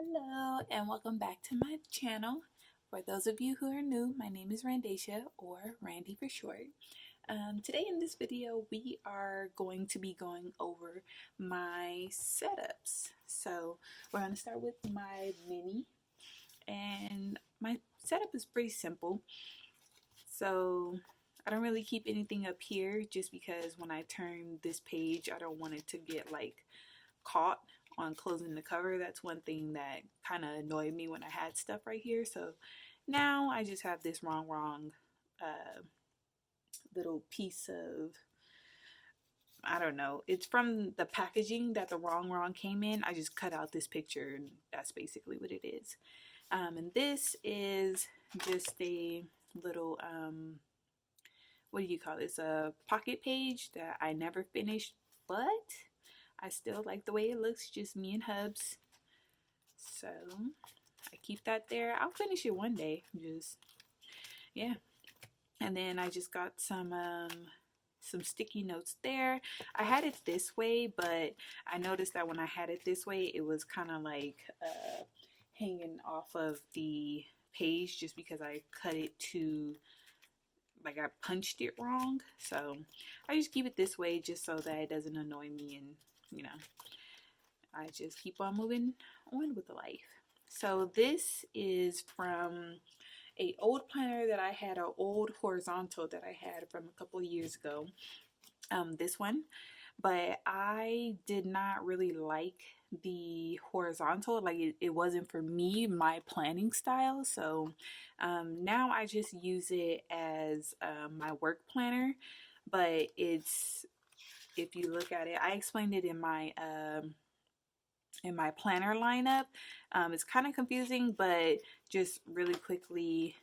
Hello and welcome back to my channel. For those of you who are new, my name is Randesha, or Randy for short. Today in this video we are going to be going over my setups. So we're going to start with my mini, and my setup is pretty simple. So I don't really keep anything up here just because when I turn this page I don't want it to get like caught on closing the cover. That's one thing that kind of annoyed me when I had stuff right here. So now I just have this wrong uh, little piece of, I don't know, it's from the packaging that the wrong came in. I just cut out this picture and that's basically what it is. And this is just a little what do you call this, a pocket page that I never finished, but I still like the way it looks, just me and Hubs. So I keep that there. I'll finish it one day. Just, yeah. And then I just got some sticky notes there. I had it this way, but I noticed that when I had it this way, it was kind of like hanging off of the page just because I cut it to, like, I punched it wrong. So I just keep it this way just so that it doesn't annoy me, and you know, I just keep on moving on with life. So this is from a old planner that I had, an old horizontal that I had from a couple of years ago. This one, but I did not really like the horizontal. Like it wasn't for me, my planning style. So now I just use it as my work planner. But it's, if you look at it, I explained it in my planner lineup. It's kind of confusing, but just really quickly,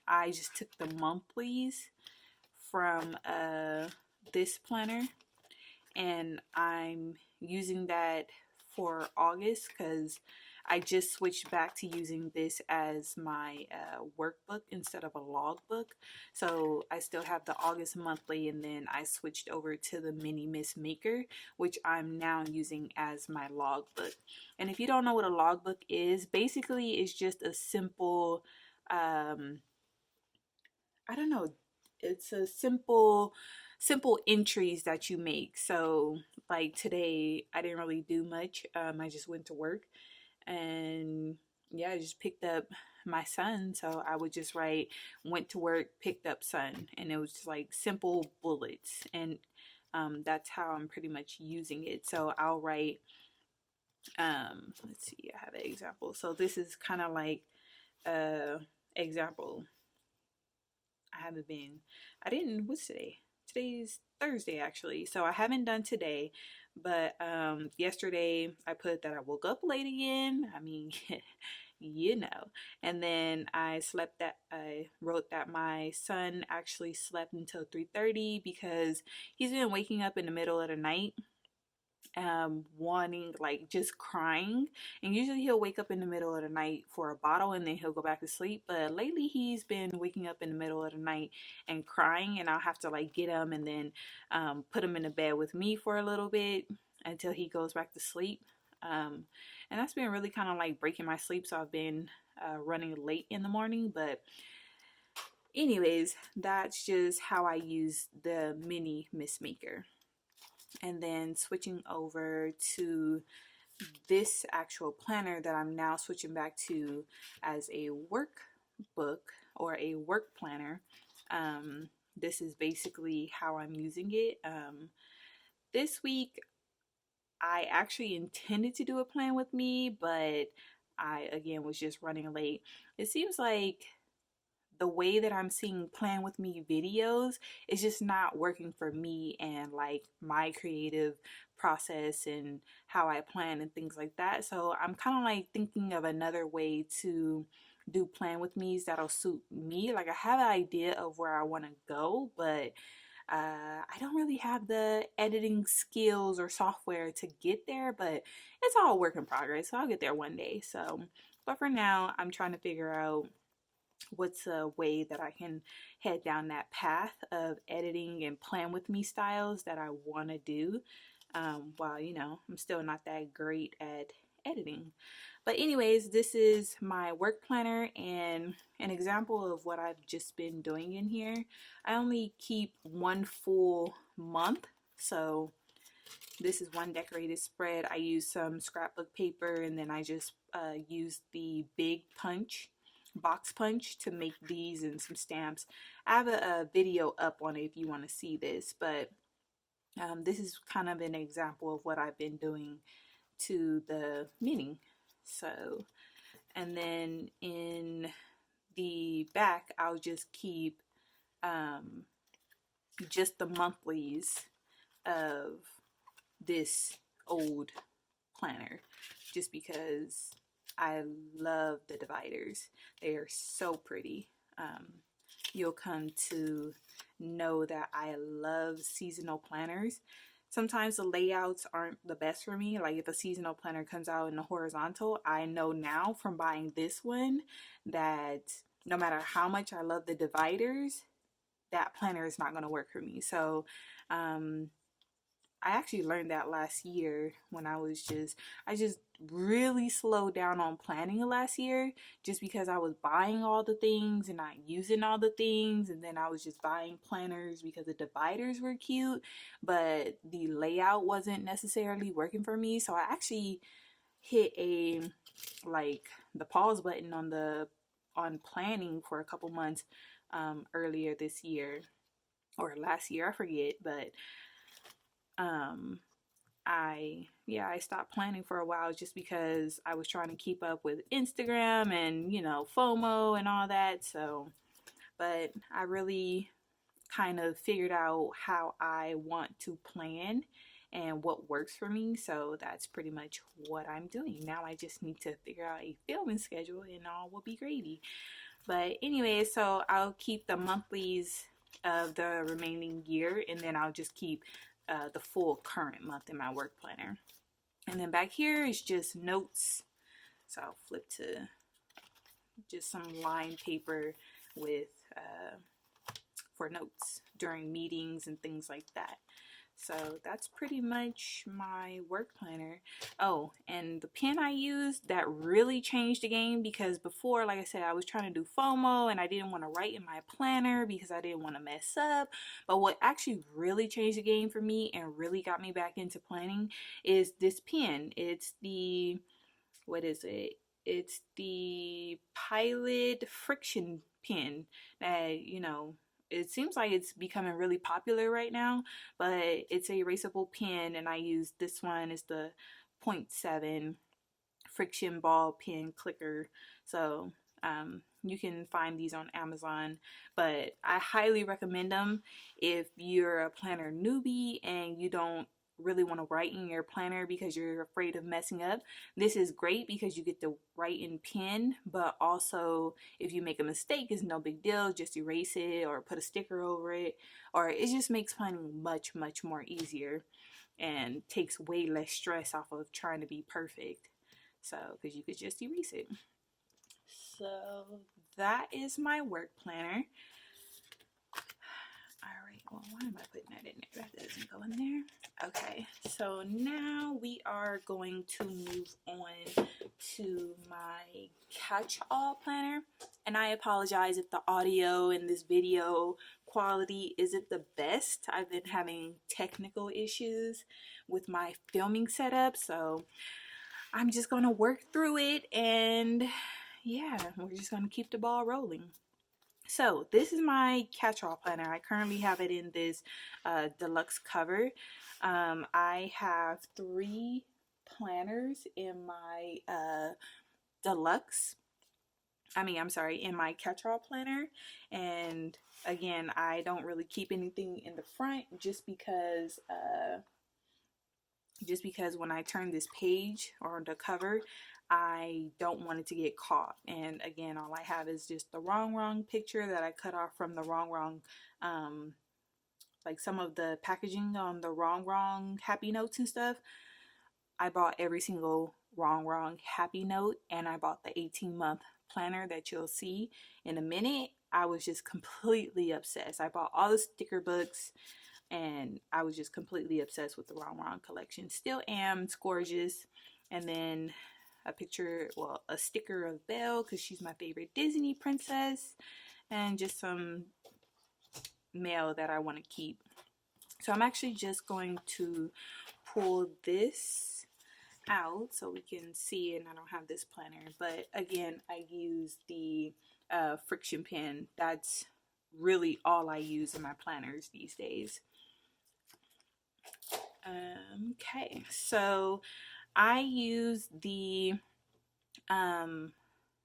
I just took the monthlies from this planner, and I'm using that for August because I just switched back to using this as my workbook instead of a logbook. So I still have the August monthly, and then I switched over to the Mini Miss Maker, which I'm now using as my logbook. And if you don't know what a logbook is, basically it's just a simple, I don't know, it's a simple entries that you make. So like today I didn't really do much. I just went to work, and yeah, I just picked up my son. So I would just write went to work, picked up son, and it was just like simple bullets. And that's how I'm pretty much using it. So I'll write, let's see, I have an example. So this is kind of like example. I didn't, what's today? Today's Thursday actually. So I haven't done today, but yesterday I put that I woke up late again. I mean, you know. And then I wrote that my son actually slept until 3:30 because he's been waking up in the middle of the night, wanting, like, just crying, and usually he'll wake up in the middle of the night for a bottle and then he'll go back to sleep. But lately he's been waking up in the middle of the night and crying, and I'll have to like get him and then put him in the bed with me for a little bit until he goes back to sleep. And that's been really kind of like breaking my sleep, so I've been running late in the morning. But anyways, that's just how I use the Mini Miss Maker. And then switching over to this actual planner that I'm now switching back to as a workbook or a work planner. This is basically how I'm using it. This week I actually intended to do a plan with me, but I again was just running late. It seems like the way that I'm seeing plan with me videos is just not working for me and like my creative process and how I plan and things like that. So I'm kind of like thinking of another way to do plan with me's that'll suit me. Like I have an idea of where I want to go, but I don't really have the editing skills or software to get there, but it's all work in progress. So I'll get there one day. So, but for now, I'm trying to figure out what's a way that I can head down that path of editing and plan with me styles that I want to do. While, you know, I'm still not that great at editing. But anyways, this is my work planner and an example of what I've just been doing in here. I only keep one full month, so this is one decorated spread. I use some scrapbook paper, and then I just use the big box punch to make these, and some stamps. I have a video up on it if you want to see this, but this is kind of an example of what I've been doing to the mini. So, and then in the back, I'll just keep just the monthlies of this old planner, just because I love the dividers. They are so pretty. You'll come to know that I love seasonal planners. Sometimes the layouts aren't the best for me. Like if a seasonal planner comes out in the horizontal, I know now from buying this one that no matter how much I love the dividers, that planner is not going to work for me. So I actually learned that last year when I just really slowed down on planning last year, just because I was buying all the things and not using all the things. And then I was just buying planners because the dividers were cute, but the layout wasn't necessarily working for me. So I actually hit the pause button on planning for a couple months earlier this year or last year, I forget, but I stopped planning for a while just because I was trying to keep up with Instagram and, FOMO and all that. So, but I really kind of figured out how I want to plan and what works for me. So that's pretty much what I'm doing. Now I just need to figure out a filming schedule and all will be gravy. But anyway, so I'll keep the monthlies of the remaining year, and then I'll just keep the full current month in my work planner. And then back here is just notes. So I'll flip to just some lined paper with for notes during meetings and things like that. So that's pretty much my work planner. Oh, and the pen I used, that really changed the game, because before, like I said, I was trying to do FOMO and I didn't want to write in my planner because I didn't want to mess up. But what actually really changed the game for me and really got me back into planning is this pen. It's the, what is it? It's the Pilot Friction pen that, it seems like it's becoming really popular right now, but it's a erasable pen, and I use this one. It's the 0.7 friction ball pen clicker. So you can find these on Amazon, but I highly recommend them if you're a planner newbie and you don't really want to write in your planner because you're afraid of messing up. This is great because you get to write in pen, but also if you make a mistake, it's no big deal. Just erase it or put a sticker over it, or it just makes planning much more easier and takes way less stress off of trying to be perfect. So because you could just erase it. So that is my work planner. Alright, well, why am I putting that in there? That doesn't go in there. Okay, so now we are going to move on to my catch-all planner. And I apologize if the audio in this video quality isn't the best. I've been having technical issues with my filming setup, so I'm just going to work through it, and yeah, we're just going to keep the ball rolling. So this is my catch-all planner. I currently have it in this deluxe cover. I have 3 planners in my in my catch-all planner. And again, I don't really keep anything in the front just because when I turn this page or the cover, I don't want it to get caught. And again, all I have is just the wrong picture that I cut off from the wrong like some of the packaging on the wrong happy notes and stuff. I bought every single wrong happy note, and I bought the 18-month planner that you'll see in a minute. I was just completely obsessed. I bought all the sticker books, and I was just completely obsessed with the wrong collection. Still am. It's gorgeous. And then a picture, well, a sticker of Belle because she's my favorite Disney princess, and just some mail that I want to keep. So I'm actually just going to pull this out so we can see, and I don't have this planner, but again, I use the friction pen. That's really all I use in my planners these days. Okay, so I use the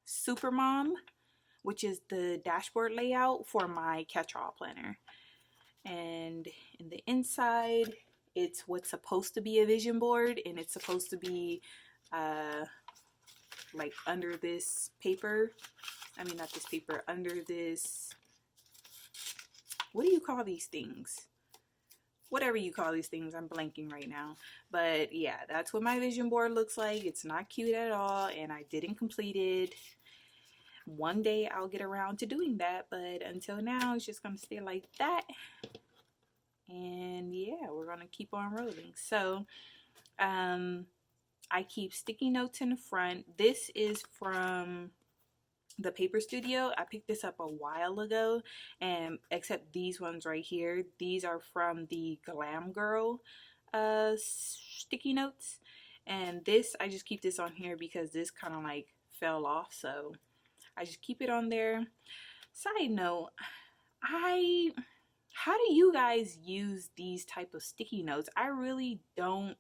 Supermom, which is the dashboard layout for my catch-all planner. And in the inside, it's what's supposed to be a vision board, and it's supposed to be like under this paper. I mean, not this paper, under this, what do you call these things? Whatever you call these things, I'm blanking right now. But yeah, that's what my vision board looks like. It's not cute at all, and I didn't complete it. One day I'll get around to doing that, but until now, it's just gonna stay like that. And yeah, we're gonna keep on rolling. So I keep sticky notes in the front. This is from the Paper Studio. I picked this up a while ago, and except these ones right here, these are from the Glam Girl sticky notes. And this, I just keep this on here because this kind of like fell off, so I just keep it on there. Side note, how do you guys use these type of sticky notes? I really don't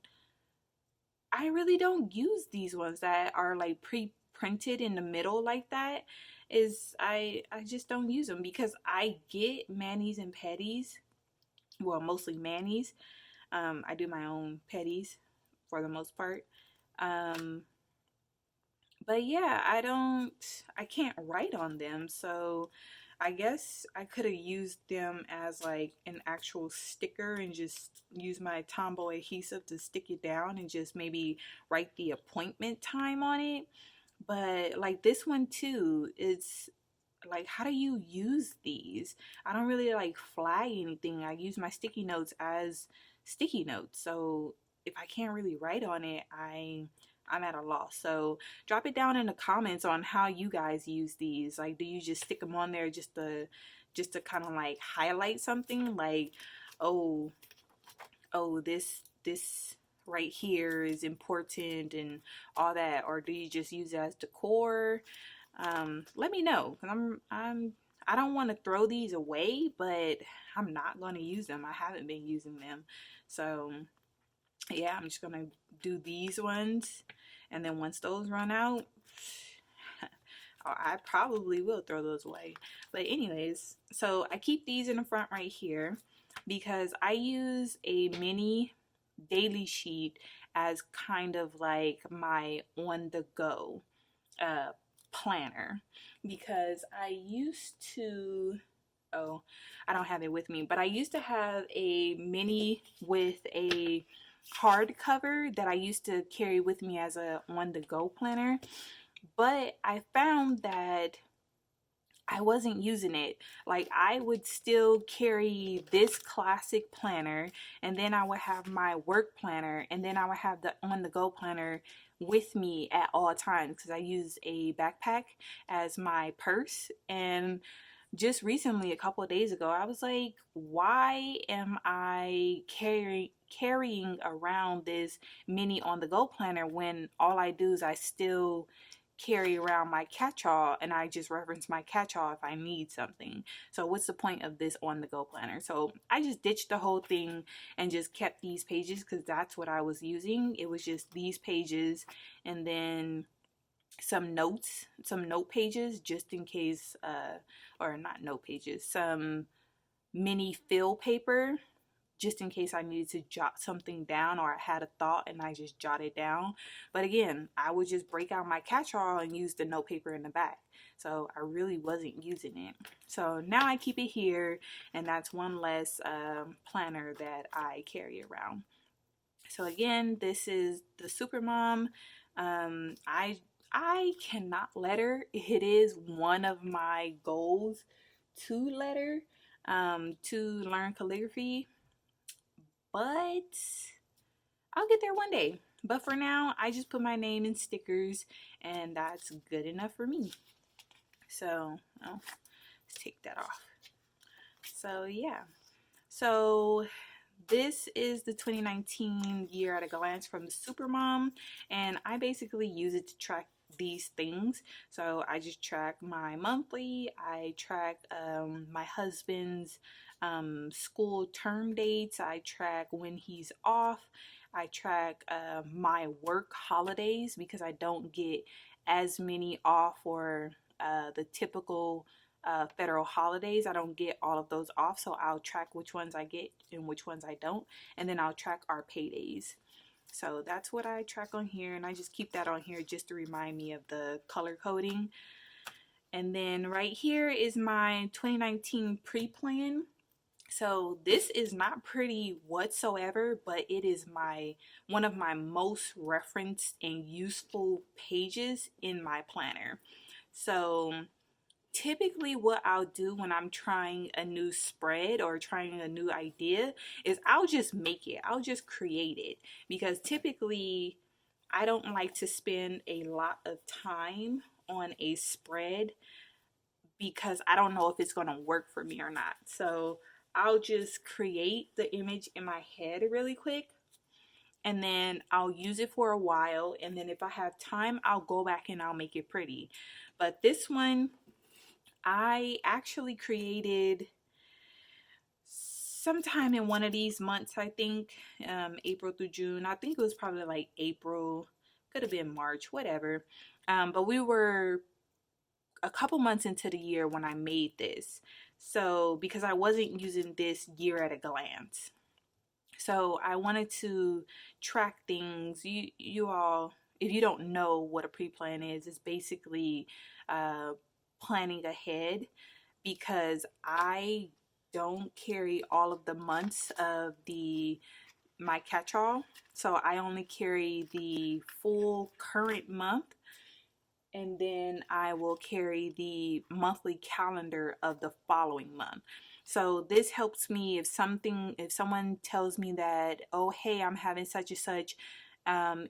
use these ones that are like pre-printed in the middle like that. I just don't use them because I get manis and petties. Well, mostly manis. I do my own petties for the most part. But yeah, I can't write on them, so I guess I could have used them as like an actual sticker and just use my Tombow adhesive to stick it down and just maybe write the appointment time on it. But like this one too, it's like, how do you use these? I don't really like flag anything. I use my sticky notes as sticky notes. So if I can't really write on it, I'm at a loss. So drop it down in the comments on how you guys use these. Like, do you just stick them on there just to kind of like highlight something, like, oh, this right here is important and all that, or do you just use it as decor? Let me know, because I don't want to throw these away, but I'm not going to use them. I haven't been using them, so yeah, I'm just gonna do these ones, and then once those run out, I probably will throw those away. But anyways, so I keep these in the front right here because I use a mini daily sheet as kind of like my on the go planner, because I used to, oh, I don't have it with me, but I used to have a mini with a hardcover that I used to carry with me as a on the go planner, but I found that I wasn't using it. Like, I would still carry this classic planner, and then I would have my work planner, and then I would have the on the go planner with me at all times because I use a backpack as my purse. And just recently, a couple of days ago, I was like, why am I carrying around this mini on the go planner when all I do is I still carry around my catch-all, and I just reference my catch-all if I need something? So what's the point of this on the go planner? So I just ditched the whole thing and just kept these pages because that's what I was using. It was just these pages, and then some notes, some note pages, just in case, or not note pages, some mini fill paper, just in case I needed to jot something down or I had a thought and I just jot it down. But again, I would just break out my catch-all and use the note paper in the back. So I really wasn't using it. So now I keep it here, and that's one less planner that I carry around. So again, this is the Supermom. I cannot letter. It is one of my goals to letter, to learn calligraphy, but I'll get there one day. But for now, I just put my name in stickers, and that's good enough for me. So, oh, let's take that off. So, yeah. So, this is the 2019 year at a glance from the Supermom, and I basically use it to track these things. So I just track my monthly, I track my husband's school term dates, I track when he's off, I track my work holidays because I don't get as many off for the typical federal holidays. I don't get all of those off, so I'll track which ones I get and which ones I don't, and then I'll track our paydays. So that's what I track on here, and I just keep that on here just to remind me of the color coding. And then right here is my 2019 pre-plan. So this is not pretty whatsoever, but it is one of my most referenced and useful pages in my planner. So typically what I'll do when I'm trying a new spread or trying a new idea is I'll just make it. I'll just create it, because typically I don't like to spend a lot of time on a spread because I don't know if it's going to work for me or not. So I'll just create the image in my head really quick, and then I'll use it for a while, and then if I have time I'll go back and I'll make it pretty. But this one I actually created sometime in one of these months, I think, April through June. I think it was probably like April, could have been March, whatever. But we were a couple months into the year when I made this. So, because I wasn't using this year at a glance. So I wanted to track things. You all, if you don't know what a pre-plan is, it's basically planning ahead, because I don't carry all of the months of my catch-all. So I only carry the full current month, and then I will carry the monthly calendar of the following month. So this helps me if someone tells me that, oh hey, I'm having such and such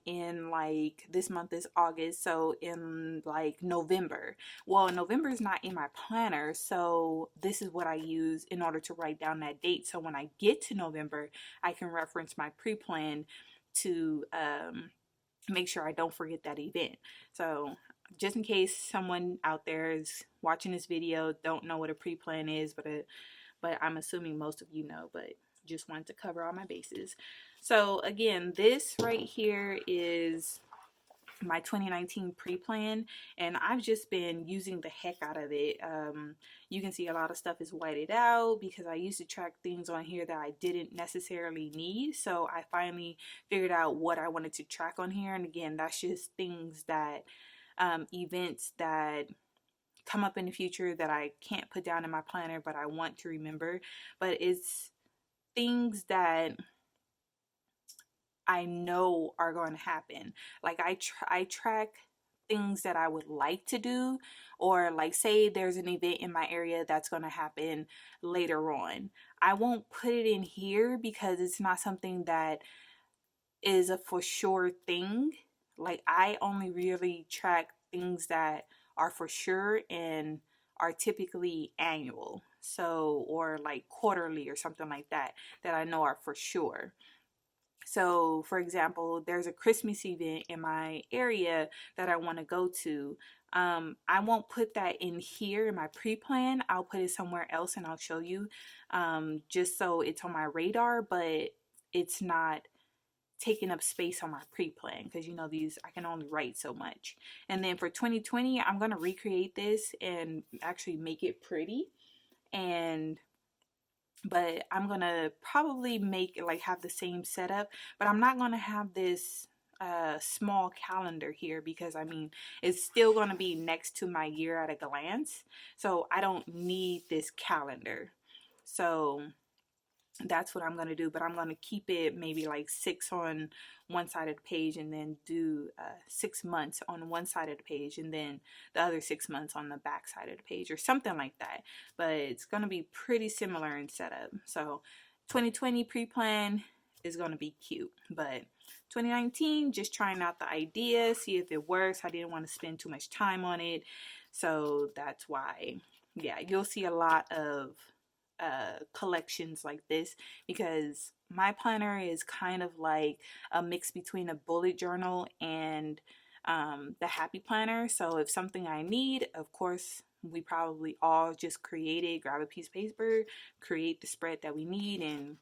in, like, this month is August, so in like November. Well, November is not in my planner, so this is what I use in order to write down that date. So when I get to November, I can reference my pre-plan to make sure I don't forget that event. So just in case someone out there is watching this video, don't know what a pre-plan is, but I'm assuming most of you know, but just wanted to cover all my bases. So again, this right here is my 2019 pre-plan, and I've just been using the heck out of it. You can see a lot of stuff is whited out because I used to track things on here that I didn't necessarily need. So I finally figured out what I wanted to track on here, and again, that's just things that events that come up in the future that I can't put down in my planner but I want to remember. But it's things that I know are going to happen. Like I track things that I would like to do, or like say there's an event in my area that's going to happen later on. I won't put it in here because it's not something that is a for sure thing. Like I only really track things that are for sure and are typically annual. So, or like quarterly or something like that, that I know are for sure. So, for example, there's a Christmas event in my area that I want to go to. I won't put that in here in my pre-plan. I'll put it somewhere else and I'll show you, just so it's on my radar, but it's not taking up space on my pre-plan, because you know these I can only write so much. And then for 2020, I'm going to recreate this and actually make it pretty, and but I'm gonna probably make like have the same setup, but I'm not gonna have this small calendar here, because I mean it's still gonna be next to my year at a glance, so I don't need this calendar. So that's what I'm going to do, but I'm going to keep it maybe like 6 on one side of the page, and then do 6 months on one side of the page, and then the other 6 months on the back side of the page, or something like that. But it's going to be pretty similar in setup. So 2020 pre-plan is going to be cute. But 2019, just trying out the idea, see if it works. I didn't want to spend too much time on it, so that's why, yeah, you'll see a lot of collections like this, because my planner is kind of like a mix between a bullet journal and the happy planner. So if something I need, of course, we probably all just create it, grab a piece of paper, create the spread that we need, and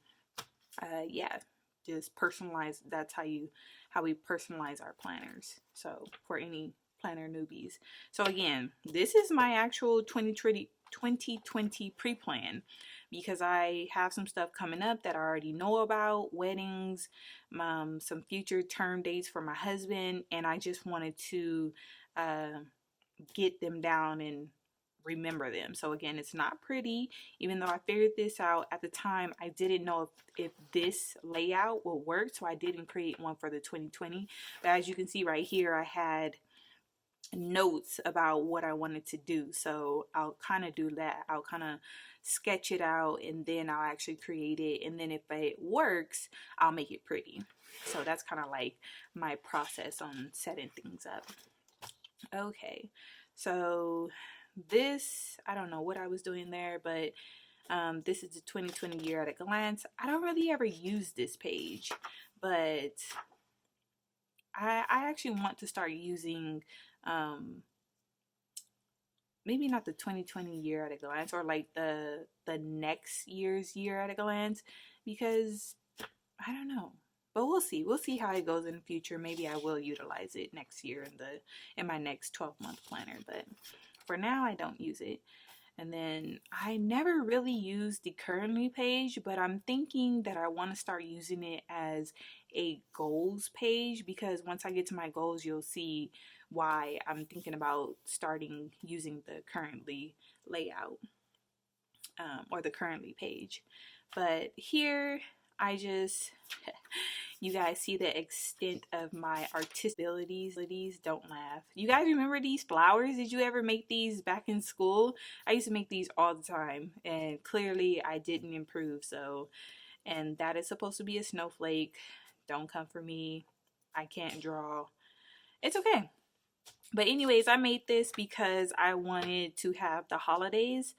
yeah, just personalize. That's how we personalize our planners. So for any planner newbies. So again, this is my actual 2020 pre-plan, because I have some stuff coming up that I already know about, weddings, some future term dates for my husband, and I just wanted to get them down and remember them. So again, it's not pretty. Even though I figured this out at the time, I didn't know if this layout would work, so I didn't create one for the 2020. But as you can see right here, I had notes about what I wanted to do, so I'll kind of do that. I'll kind of sketch it out, and then I'll actually create it, and then if it works, I'll make it pretty. So that's kind of like my process on setting things up. Okay, so this, I don't know what I was doing there, but this is the 2020 year at a glance. I don't really ever use this page, but I actually want to start using maybe not the 2020 year at a glance, or like the next year's year at a glance, because I don't know. But we'll see. We'll see how it goes in the future. Maybe I will utilize it next year in my next 12-month planner. But for now, I don't use it. And then I never really used the currently page, but I'm thinking that I want to start using it as a goals page, because once I get to my goals, you'll see why I'm thinking about starting using the currently layout, or the currently page. But here, I just, you guys see the extent of my artistic abilities. Don't laugh. You guys remember these flowers? Did you ever make these back in school? I used to make these all the time, and clearly I didn't improve. So, and that is supposed to be a snowflake. Don't come for me. I can't draw. It's okay. But anyways, I made this because I wanted to have the holidays.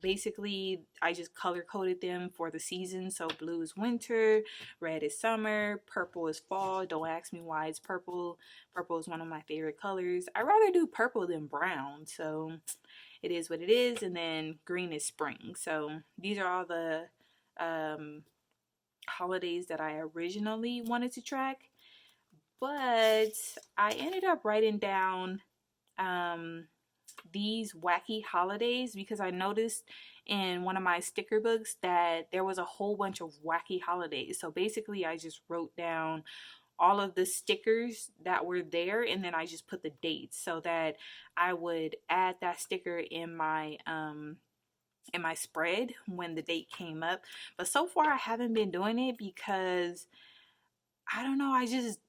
Basically, I just color coded them for the season. So blue is winter, red is summer, purple is fall. Don't ask me why it's purple. Purple is one of my favorite colors. I rather do purple than brown, so it is what it is. And then green is spring. So these are all the holidays that I originally wanted to track. But I ended up writing down these wacky holidays because I noticed in one of my sticker books that there was a whole bunch of wacky holidays. So basically I just wrote down all of the stickers that were there, and then I just put the dates so that I would add that sticker in my spread when the date came up. But so far I haven't been doing it because I don't know, I just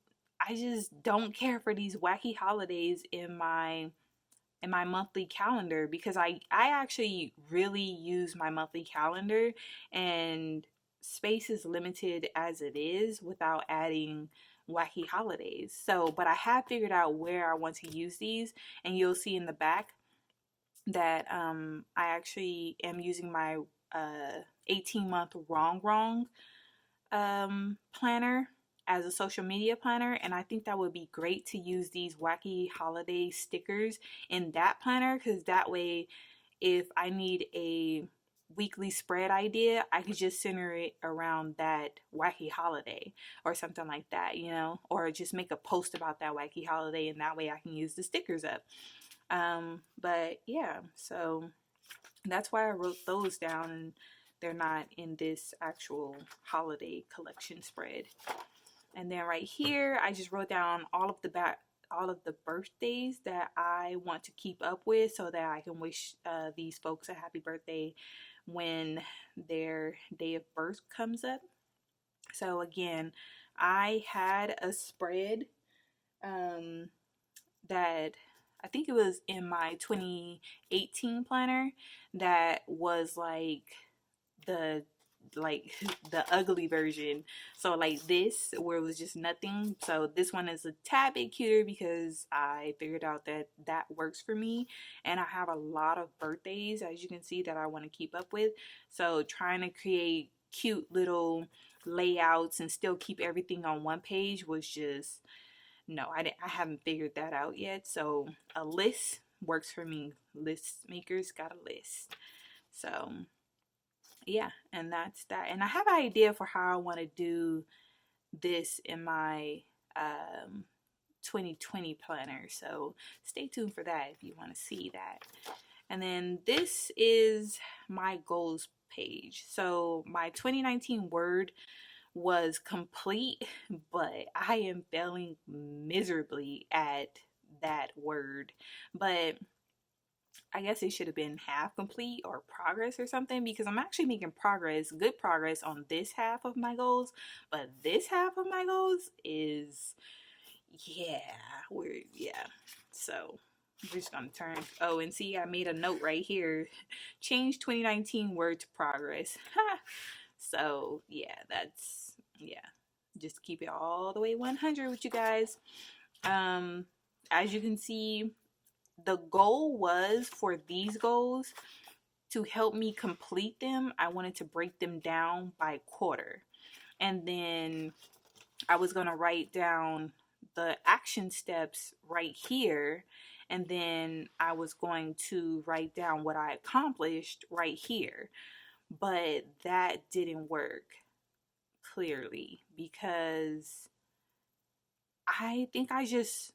don't care for these wacky holidays in my monthly calendar, because I actually really use my monthly calendar, and space is limited as it is without adding wacky holidays. So, but I have figured out where I want to use these, and you'll see in the back that I actually am using my 18-month wrong planner as a social media planner, and I think that would be great to use these wacky holiday stickers in that planner, because that way if I need a weekly spread idea, I could just center it around that wacky holiday or something like that, you know, or just make a post about that wacky holiday, and that way I can use the stickers up. But yeah, so that's why I wrote those down, and they're not in this actual holiday collection spread. And then right here, I just wrote down all of the birthdays that I want to keep up with, so that I can wish these folks a happy birthday when their day of birth comes up. So again, I had a spread that I think it was in my 2018 planner that was like the like the ugly version. So like this, where it was just nothing. So this one is a tad bit cuter because I figured out that that works for me. And I have a lot of birthdays, as you can see, that I want to keep up with. So trying to create cute little layouts and still keep everything on one page was just, no, I haven't figured that out yet. So a list works for me. List makers got a list. So yeah, and that's that. And I have an idea for how I want to do this in my 2020 planner. So stay tuned for that if you want to see that. And then this is my goals page. So my 2019 word was complete, but I am failing miserably at that word. But I guess it should have been half complete or progress or something, because I'm actually making progress, good progress on this half of my goals, but this half of my goals is, yeah, yeah. So we're just gonna turn, oh, and see, I made a note right here, change 2019 word to progress. So yeah, that's, yeah, just keep it all the way 100 with you guys. As you can see, the goal was for these goals to help me complete them. I wanted to break them down by quarter, and then I was going to write down the action steps right here, and then I was going to write down what I accomplished right here. But that didn't work, clearly, because I think I just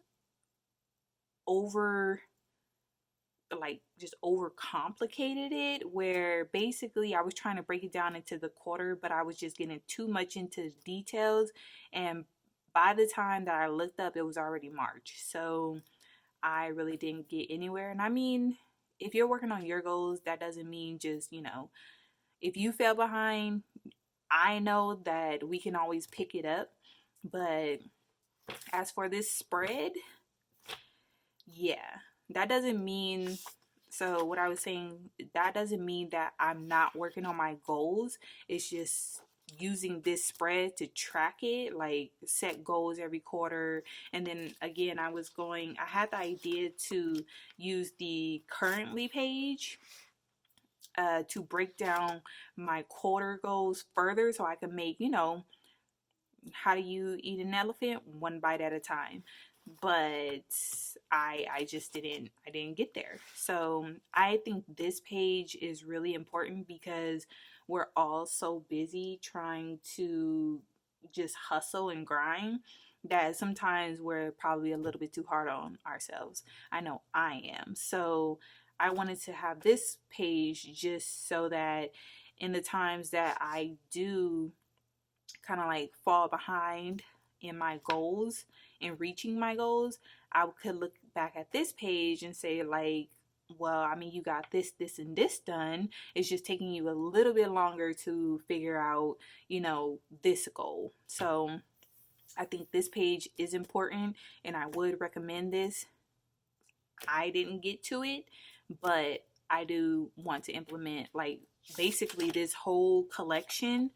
over just overcomplicated it, where basically I was trying to break it down into the quarter, but I was just getting too much into details, and by the time that I looked up, it was already March. So I really didn't get anywhere. And I mean, if you're working on your goals, that doesn't mean just, if you fell behind, I know that we can always pick it up. But as for this spread, yeah, that doesn't mean, so what I was saying, that doesn't mean that I'm not working on my goals. It's just using this spread to track it, like set goals every quarter. And then again, I had the idea to use the currently page to break down my quarter goals further, so I can make, how do you eat an elephant? One bite at a time. But I just didn't get there. So I think this page is really important because we're all so busy trying to just hustle and grind that sometimes we're probably a little bit too hard on ourselves. I know I am. So I wanted to have this page just so that in the times that I do kind of like fall behind in my goals and reaching my goals, I could look back at this page and say, like, well, I mean, you got this, this, and this done. It's just taking you a little bit longer to figure out, this goal. So I think this page is important and I would recommend this. I didn't get to it, but I do want to implement, like, basically this whole collection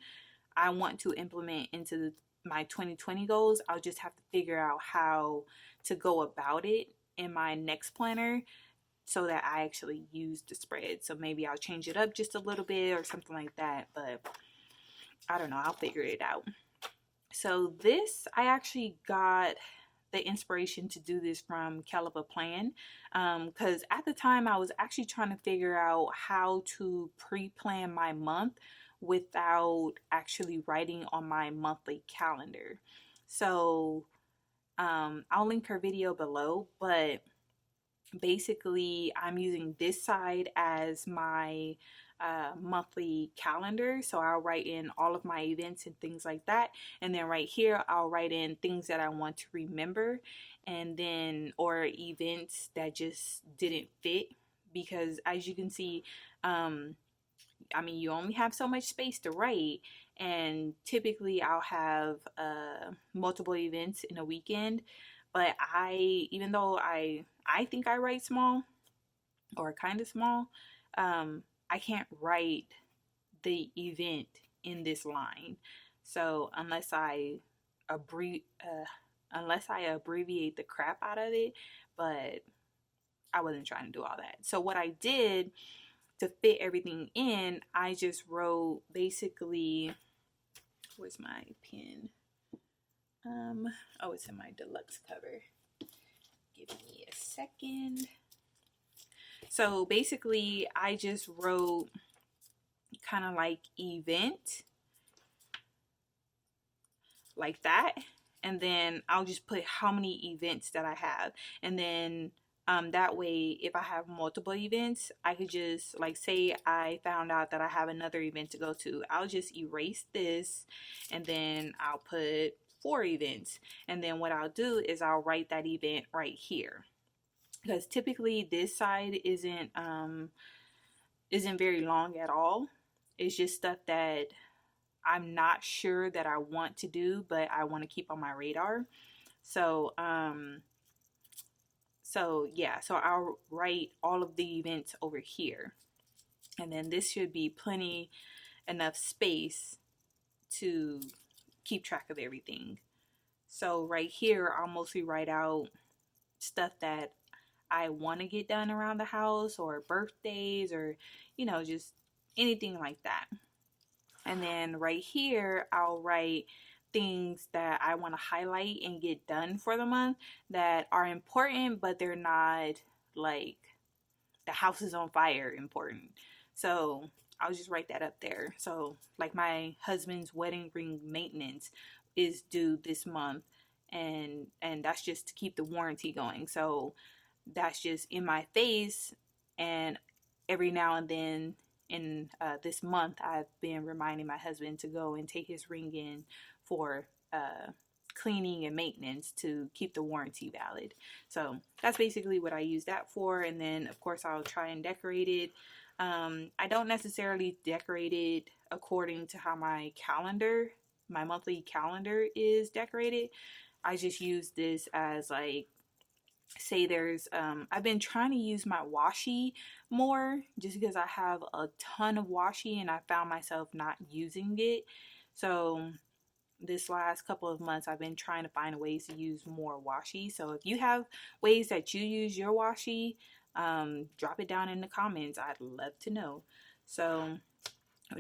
I want to implement into my 2020 goals. I'll just have to figure out how to go about it in my next planner so that I actually use the spread. So maybe I'll change it up just a little bit or something like that, but I don't know, I'll figure it out. So this, I actually got the inspiration to do this from Frakenplanned, because at the time I was actually trying to figure out how to pre-plan my month without actually writing on my monthly calendar. So I'll link her video below, but basically I'm using this side as my monthly calendar. So I'll write in all of my events and things like that, and then right here I'll write in things that I want to remember, and then or events that just didn't fit, because as you can see, I mean, you only have so much space to write, and typically I'll have multiple events in a weekend. But even though I think I write small or kind of small, I can't write the event in this line. So unless I abbreviate the crap out of it, but I wasn't trying to do all that. So what I did to fit everything in, I just wrote basically, where's my pen? Oh, it's in my deluxe cover. Give me a second. So basically, I just wrote kind of like event, like that. And then I'll just put how many events that I have. And then that way, if I have multiple events, I could just, like, say I found out that I have another event to go to. I'll just erase this, and then I'll put 4 events. And then what I'll do is I'll write that event right here. Because typically this side isn't very long at all. It's just stuff that I'm not sure that I want to do, but I want to keep on my radar. So yeah, so I'll write all of the events over here, and then this should be plenty enough space to keep track of everything. So right here, I'll mostly write out stuff that I want to get done around the house, or birthdays, or just anything like that. And then right here, I'll write things that I want to highlight and get done for the month that are important, but they're not like the house is on fire important. So I'll just write that up there. So like my husband's wedding ring maintenance is due this month, and that's just to keep the warranty going. So that's just in my face, and every now and then in this month I've been reminding my husband to go and take his ring in for cleaning and maintenance to keep the warranty valid. So that's basically what I use that for. And then of course I'll try and decorate it. I don't necessarily decorate it according to how my monthly calendar is decorated. I just use this as, like, say there's I've been trying to use my washi more, just because I have a ton of washi and I found myself not using it. So this last couple of months I've been trying to find ways to use more washi. So if you have ways that you use your washi, drop it down in the comments. I'd love to know. So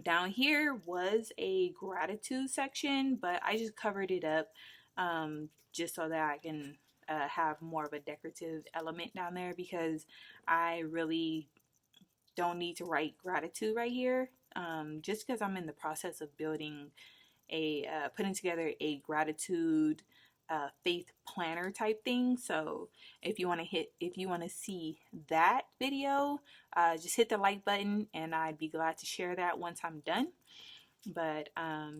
down here was a gratitude section, but I just covered it up just so that I can have more of a decorative element down there, because I really don't need to write gratitude right here, just because I'm in the process of building putting together a gratitude faith planner type thing. So if you want to see that video, just hit the like button and I'd be glad to share that once I'm done. But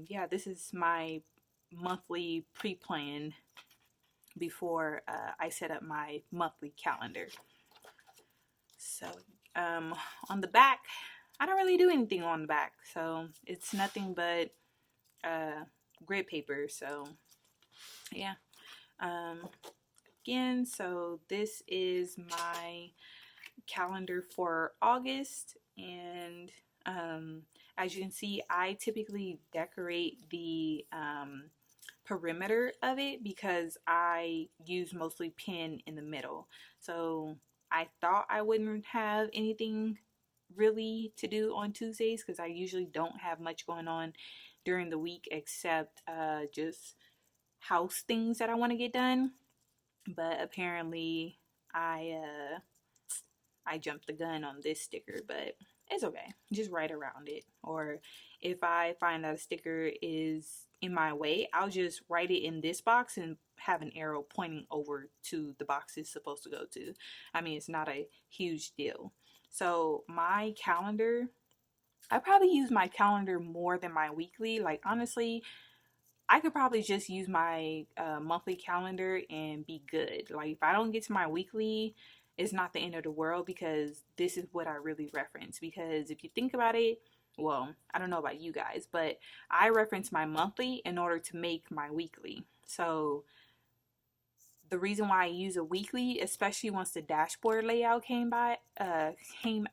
yeah, this is my monthly pre-plan before I set up my monthly calendar. So on the back, I don't really do anything on the back, so it's nothing but grid paper. So yeah, again, so this is my calendar for August, and as you can see, I typically decorate the perimeter of it because I use mostly pin in the middle. So I thought I wouldn't have anything really to do on Tuesdays, because I usually don't have much going on during the week except just house things that I want to get done. But apparently I jumped the gun on this sticker, but it's okay. Just write around it. Or if I find that a sticker is in my way, I'll just write it in this box and have an arrow pointing over to the box it's supposed to go to. I mean, it's not a huge deal. So my calendar, I probably use my calendar more than my weekly. Like, honestly, I could probably just use my monthly calendar and be good. Like, if I don't get to my weekly, it's not the end of the world, because this is what I really reference. Because if you think about it, well, I don't know about you guys, but I reference my monthly in order to make my weekly. So the reason why I use a weekly, especially once the dashboard layout came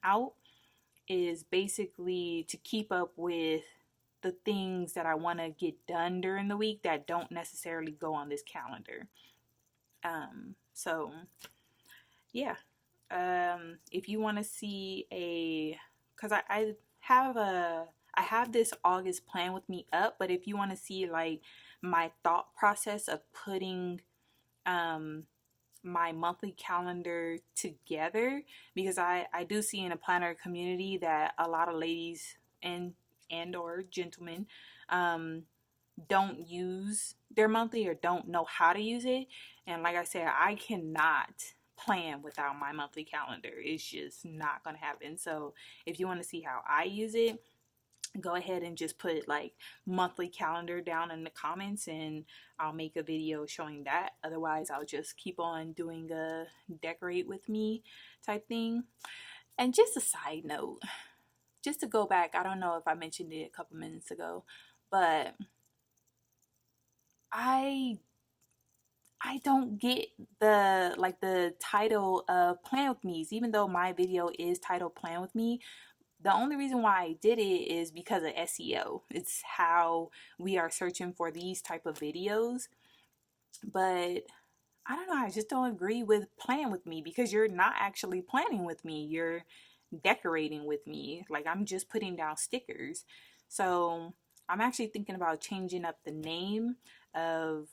out, is basically to keep up with the things that I want to get done during the week that don't necessarily go on this calendar. So yeah, if you want to see because I have this August plan with me up, but if you want to see like my thought process of putting my monthly calendar together, because I do see in a planner community that a lot of ladies and or gentlemen don't use their monthly or don't know how to use it. And like I said, I cannot plan without my monthly calendar. It's just not gonna happen. So if you want to see how I use it, go ahead and just put like monthly calendar down in the comments and I'll make a video showing that. Otherwise I'll just keep on doing a decorate with me type thing. And just a side note, just to go back, I don't know if I mentioned it a couple minutes ago, but I don't get the title of Plan With Me's, even though my video is titled Plan With Me. The only reason why I did it is because of SEO. It's how we are searching for these type of videos. But I don't know, I just don't agree with Plan With Me, because you're not actually planning with me. You're decorating with me. Like, I'm just putting down stickers. So I'm actually thinking about changing up the name of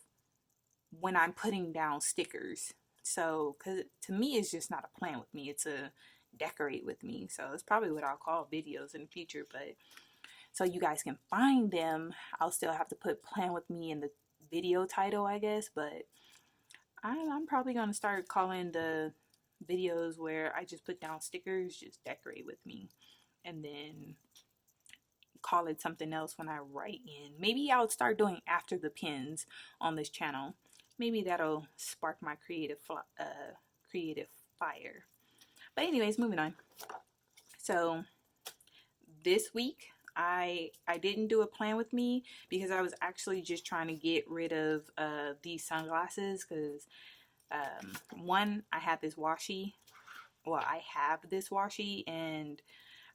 when I'm putting down stickers. So, because to me, it's just not a plan with me. It's a decorate with me. So it's probably what I'll call videos in the future. But so you guys can find them, I'll still have to put plan with me in the video title, I guess. But I'm probably going to start calling the videos where I just put down stickers, just decorate with me. And then call it something else when I write in. Maybe I'll start doing after the pins on this channel. Maybe that'll spark my creative fire. But anyways, moving on. So this week I didn't do a plan with me because I was actually just trying to get rid of these sunglasses, because one, I have this washi. Well, I have this washi and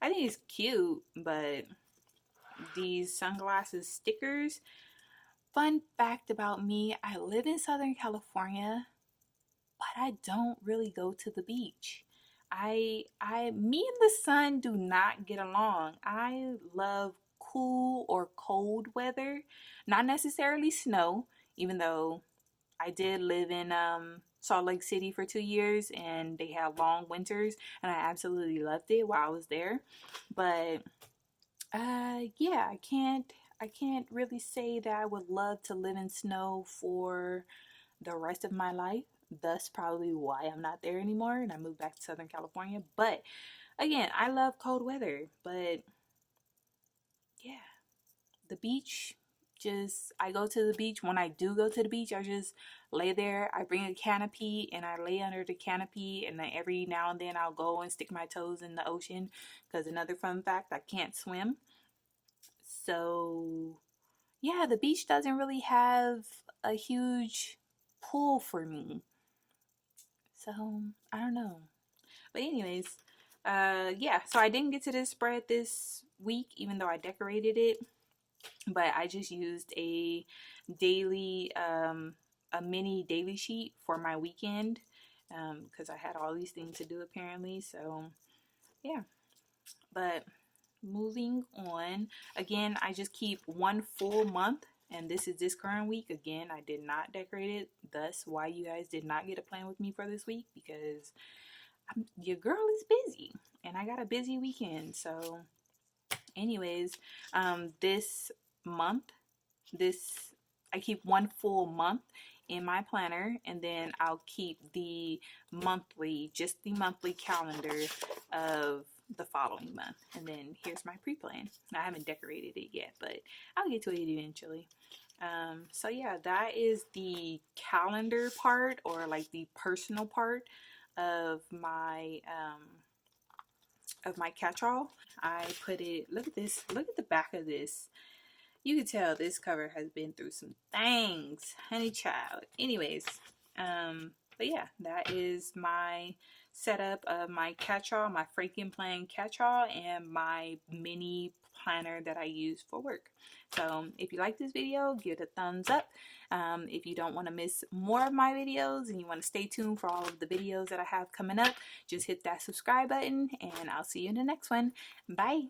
I think it's cute, but these sunglasses stickers. Fun fact about me, I live in Southern California, but I don't really go to the beach. Me and the sun do not get along. I love cool or cold weather, not necessarily snow, even though I did live in Salt Lake City for 2 years and they had long winters and I absolutely loved it while I was there. But yeah, I can't really say that I would love to live in snow for the rest of my life. Thus probably why I'm not there anymore and I moved back to Southern California. But again, I love cold weather, but yeah, the beach, just I go to the beach. When I do go to the beach, I just lay there. I bring a canopy and I lay under the canopy, and then every now and then I'll go and stick my toes in the ocean, because another fun fact, I can't swim. So yeah, the beach doesn't really have a huge pull for me. So I don't know. But anyways, yeah, so I didn't get to this spread this week, even though I decorated it. But I just used a daily, a mini daily sheet for my weekend, because I had all these things to do apparently. So yeah, but moving on. Again, I just keep one full month, and this is this current week. Again, I did not decorate it, thus why you guys did not get a plan with me for this week, because your girl is busy and I got a busy weekend. So anyways, this month, I keep one full month in my planner, and then I'll keep just the monthly calendar of the following month. And then here's my pre-plan. I haven't decorated it yet, but I'll get to it eventually. So yeah, that is the calendar part, or like the personal part of my catch-all. I put it, look at this, look at the back of this. You can tell this cover has been through some things, honey child. Anyways, but But yeah, that is my setup of my catch-all, my Frakenplanned catch-all, and my mini planner that I use for work. So if you like this video, give it a thumbs up. If you don't want to miss more of my videos and you want to stay tuned for all of the videos that I have coming up, just hit that subscribe button and I'll see you in the next one. Bye.